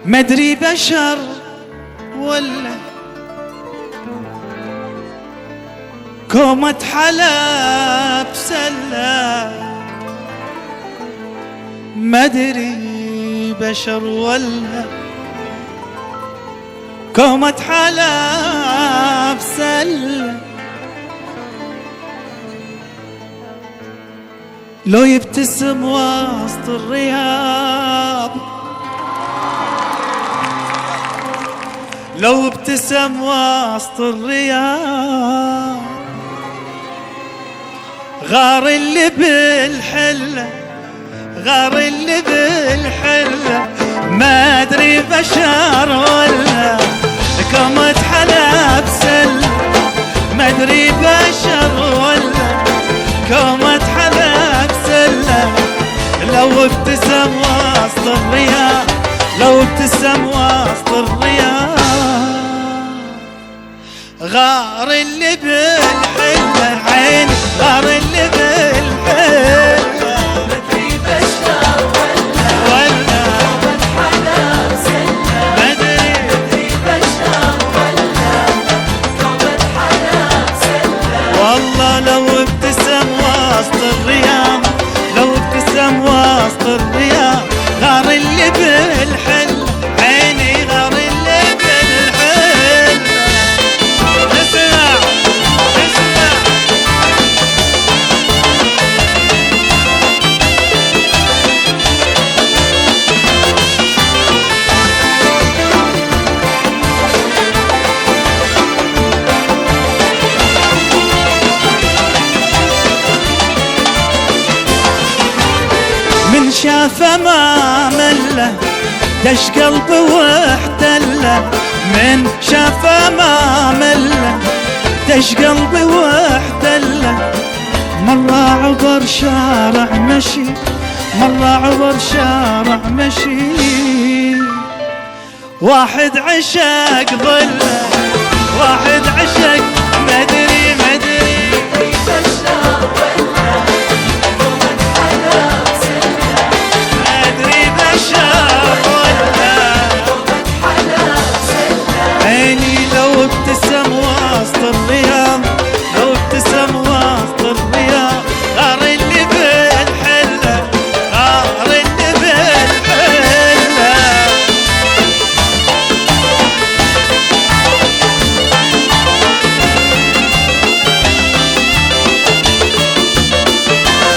مدري بشر ولا كومة حلب سلة، مدري بشر ولا كومة حلب سلة. لو يبتسم وسط الرياض، لو ابتسم وسط الرياض، غار اللي بالحلة، غار اللي بالحلة، ما ادري بشر ولا كومة حلب سلة، ما ادري بشر ولا كومة حلب سلة. لو ابتسم وسط الرياض، لو ابتسم وسط الرياض، غار اللي بالحلة عيني، غار اللي بالحلة، مدري بشر ولا كومة حلب سلة، مدري بشر ولا كومة حلب سلة. والله لو ابتسم وسط الرياض، لو ابتسم وسط الرياض، غار اللي بالحلة عيني، غار اللي بالحلة. اسمع اسمع من شافه ما مله، دش قلبي واحتله، من شافه ما مله، دش قلبي واحتله. مرة عبر شارع مشي، مرة عبر شارع مشي، واحد عشق ظله، واحد عشق مدري مدري بشر ولا كومة حلب سلة، مدري بشر ولا كومة حلب سلة. عيني لو ابتسم وسط الرياض، لو ابتسم وسط الرياض، غار اللي بالحلة، غار اللي بالحلة.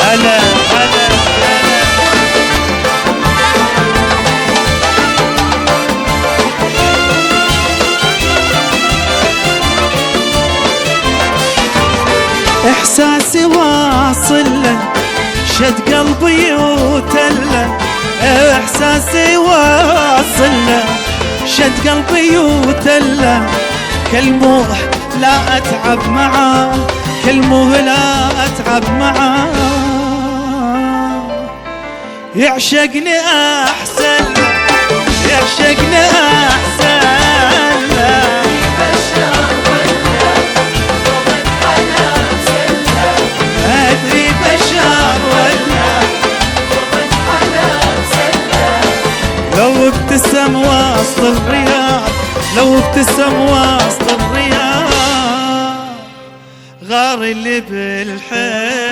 هلا هلا هلا. احساسي واصل له، شد قلبي وتله، احساسي واصل له، شد قلبي وتله. كلمه لا اتعب معاه، كلمه لا اتعب معاه، يعشقني احسن له، يعشقني احسن له. بشر ولا كومة حلب سلة، ادري بشر ولا كومة حلب سلة. لو ابتسم وسط الرياض، لو ابتسم وسط الرياض، غار اللي بالحيل.